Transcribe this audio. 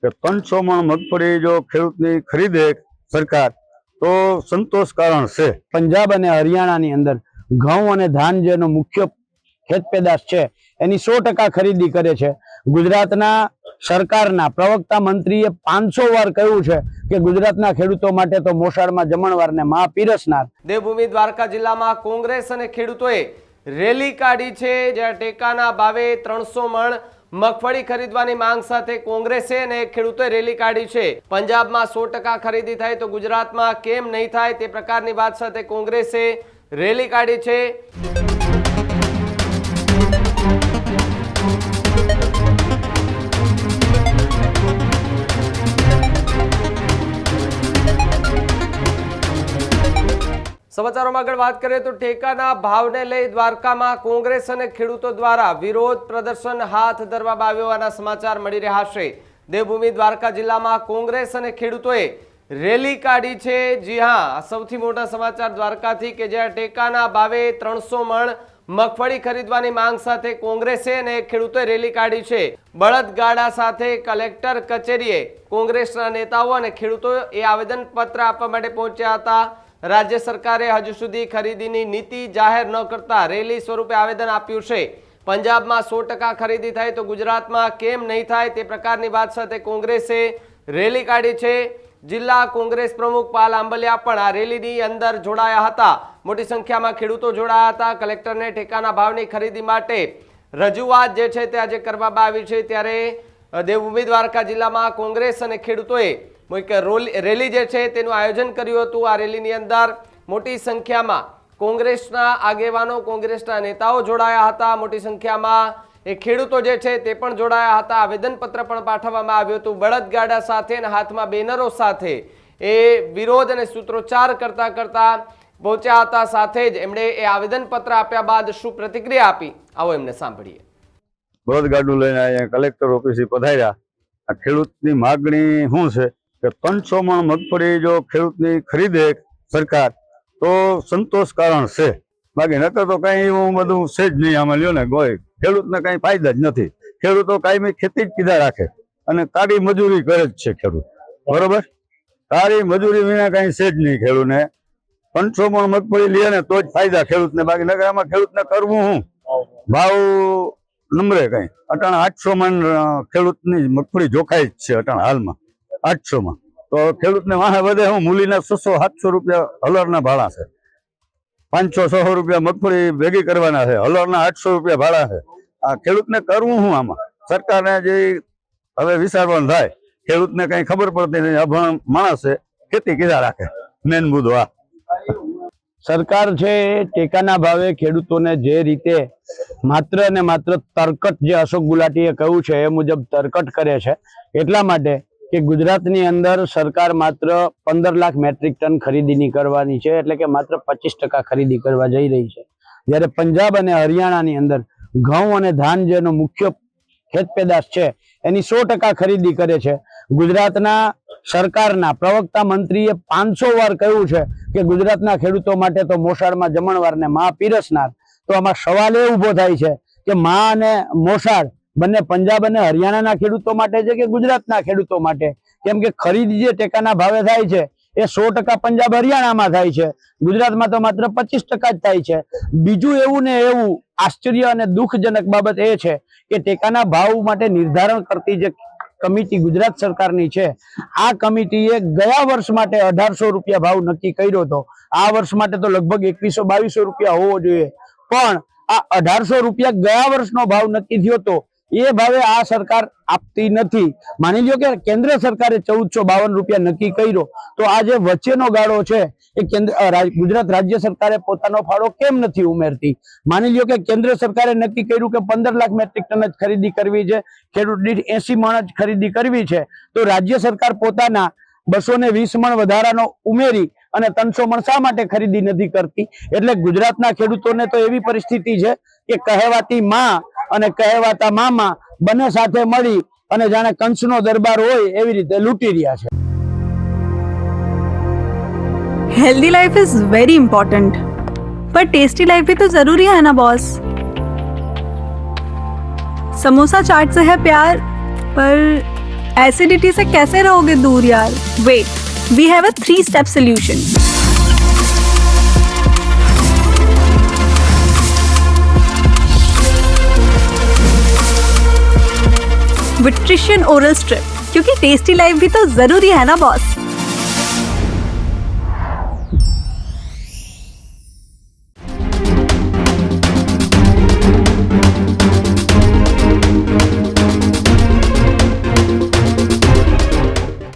કે 300 મણ મગફળી જો ખેડૂતની ખરીદે સરકાર તો સંતોષ કારણ છે। પંજાબ અને હરિયાણાની અંદર ઘઉં અને ધાન જેનો મુખ્ય ખેત પેદાશ છે એની 100% ખરીદી કરે છે। ગુજરાતના સરકારના પ્રવક્તા મંત્રીએ 500 વાર કહ્યું છે કે ગુજરાતના ખેડૂતો માટે તો મોસાળમાં જમણવારને માં પીરસનાર। દેવભૂમિ દ્વારકા જિલ્લામાં કોંગ્રેસ અને ખેડૂતોએ રેલી કાઢી છે, જ્યાં ટેકાના ભાવે 300 મણ મગફળી ખરીદવાની માંગ સાથે કોંગ્રેસે અને ખેડૂતોએ રેલી કાઢી છે। પંજાબમાં 100% ખરીદી થાય તો ગુજરાતમાં કેમ નહીં થાય તે પ્રકારની વાત સાથે કોંગ્રેસે રેલી કાઢી છે। સમાચારોમાં આગળ વાત કરીએ તો ટેકાના ભાવને લઈ દ્વારકામાં કોંગ્રેસ અને ખેડૂતો દ્વારા વિરોધ પ્રદર્શન હાથ ધરવામાં આવ્યો હોવાના સમાચાર મળી રહ્યા છે। દેવભૂમિ દ્વારકા જિલ્લામાં કોંગ્રેસ અને ખેડૂતોએ રેલી કાઢી છે। જી હા, સૌથી મોટા સમાચાર દ્વારકાથી કે જ્યાં ટેકાના ભાવે 300 મણ મગફળી ખરીદવાની માંગ સાથે કોંગ્રેસે અને ખેડૂતોએ રેલી કાઢી છે। બળદગાડા સાથે કલેક્ટર કચેરીએ કોંગ્રેસના નેતાઓ અને ખેડૂતોએ આવેદનપત્ર આપવા માટે પહોંચ્યા હતા। રાજ્ય સરકારે હજુ સુધી ખરીદીની નીતિ જાહેર ન કરતા રેલી સ્વરૂપે આવેદન આપ્યું છે। પંજાબમાં 100% ખરીદી થાય તો ગુજરાતમાં કેમ નહીં થાય તે પ્રકારની વાત સાથે કોંગ્રેસે રેલી કાઢી છે। જિલ્લા કોંગ્રેસ પ્રમુખ પાલ આંબલિયા પણ આ રેલીની અંદર જોડાયા હતા। મોટી સંખ્યામાં ખેડૂતો જોડાયા હતા। કલેક્ટરને ટેકાના ભાવની ખરીદી માટે રજૂઆત જે છે તે આજે કરવામાં આવી છે। ત્યારે દેવભૂમિ દ્વારકા જિલ્લામાં કોંગ્રેસ અને ખેડૂતોએ રેલી જે છે તેનું આયોજન કર્યું હતું। આ રેલીની અંદર મોટી સંખ્યામાં કોંગ્રેસના આગેવાનો, કોંગ્રેસના નેતાઓ જોડાયા હતા। મોટી સંખ્યામાં એ ખેડૂતો જે છે તે પણ જોડાયા હતા। આવેદનપત્ર પણ પાઠવવામાં આવ્યું હતું। બળદગાડા સાથે અને હાથમાં બેનરો સાથે એ વિરોધ અને સૂત્રોચ્ચાર કરતા પહોંચ્યા હતા। સાથે જ એમણે એ આવેદનપત્ર આપ્યા બાદ શું પ્રતિક્રિયા આપી, આવો એમને સાંભળીએ। બળદગાડું લઈને અહીંયા કલેક્ટર ઓફિસે પધાર્યા। આ ખેડૂતની માગણી શું છે કે 300 મણ મગફળી જો ખેડૂતની ખરીદે સરકાર તો સંતોષ કારણ છે। બાકી નકર તો કઈ એવું બધું છે જ નહીં। આમાં લ્યો ને કોઈ ખેડૂતને કઈ ફાયદા જ નથી। ખેડૂતો કાયમી ખેતી જ કીધા રાખે અને કાળી મજૂરી કરે જ છે ખેડૂત, બરોબર। કાળી મજૂરી વિના કઈ છે જ નહીં ખેડૂતને। 300 મણ મગફળી લે ને તો જ ફાયદા ખેડૂતને, બાકી નકર આમાં ખેડૂતને કરવું શું? ભાવ નંબરે કઈ અટાણા 800 મણ ખેડૂતની મગફળી જોખાઈ જ છે અટાણા હાલમાં 800 માં। તો ખેડૂતને વાહે વધે હું મૂલીના 600-700 રૂપિયા હલરના ભાડા છે। 500-600 રૂપિયા મગફળી ભેગી કરવાના છે, હલરના 800 રૂપિયા ભાડા છે। આ ખેડૂતને કરવું શું આમાં? સરકારને જે હવે વિચારવાનું થાય। ખેડૂતને કઈ ખબર પડતી નહીં, અભણ માણસ છે, ખેતી કીધા રાખે। મેન મુદ્દો આ સરકાર છે ટેકાના ભાવે ખેડૂતોને જે રીતે માત્ર ને માત્ર તરકટ, જે અશોક ગુલાટીએ કહ્યું છે એ મુજબ તરકટ કરે છે, એટલા માટે કે ગુજરાતની અંદર સરકાર માત્ર 15 લાખ મેટ્રિક ટન ખરીદીની કરવાની છે, એટલે કે માત્ર 25% ખરીદી કરવા જઈ રહી છે। જ્યારે પંજાબ અને હરિયાણાની અંદર ઘઉં અને ધાન જેનો મુખ્ય ખેત પેદાશ છે એની 100% ખરીદી કરે છે। ગુજરાતના સરકારના પ્રવક્તા મંત્રીએ 500 વાર કહ્યું છે કે ગુજરાતના ખેડૂતો માટે તો મોસાળમાં જમણવારને માં પીરસનાર। તો આમાં સવાલ એ ઉભો થાય છે કે માં અને મોસાળ બંને પંજાબ અને હરિયાણાના ખેડૂતો માટે છે કે ગુજરાતના ખેડૂતો માટે? કેમ કે ખરીદી જે ટેકાના ભાવે થાય છે એ 100% પંજાબ હરિયાણામાં થાય છે, ગુજરાતમાં તો માત્ર 25% જ થાય છે। બીજું એવું ને એવું આશ્ચર્ય અને દુઃખજનક બાબત એ છે કે ટેકાના ભાવ માટે નિર્ધારણ કરતી જે કમિટી ગુજરાત સરકારની છે, આ કમિટીએ ગયા વર્ષ માટે 1800 રૂપિયા ભાવ નક્કી કર્યો હતો। આ વર્ષ માટે તો લગભગ 2100-2200 રૂપિયા હોવો જોઈએ, પણ આ 1800 રૂપિયા ગયા વર્ષનો ભાવ નક્કી થયો હતો એ ભાવે આ સરકાર આપતી નથી। માની લ્યો કે કેન્દ્ર સરકારે 1452 રૂપિયા નક્કી કર્યો, તો આ જે વચ્ચેનો ગાળો છે એ ગુજરાત રાજ્ય સરકારે પોતાનો ફાળો કેમ નથી ઉમેરતી? માની લ્યો કે કેન્દ્ર સરકારે નક્કી કર્યું કે 15 લાખ મેટ્રિક ટન જ ખરીદી કરવી છે, ખેડૂત દીઠ 80 મણ જ ખરીદી કરવી છે, તો રાજ્ય સરકાર પોતાના 220 મણ વધારાનો ઉમેરી અને 300 મણ શા માટે ખરીદી નથી કરતી? એટલે ગુજરાતના ખેડૂતોને તો એવી પરિસ્થિતિ છે કે કહેવાતી માં અને કહેવાતા મામા બંને સાથે મળી અને જાણે કંસનો દરબાર હોય એવી રીતે લૂંટી રહ્યા છે। Healthy life is very important, पर टेस्टी लाइफ भी तो जरूरी है ना बॉस। समोसा चाट से है प्यार, पर एसिडिटी से कैसे रहोगे दूर यार? Wait, we have a 3-step solution. विट्रिशियन ओरल स्ट्रिप, क्योंकि टेस्टी लाइफ भी तो जरूरी है ना बॉस।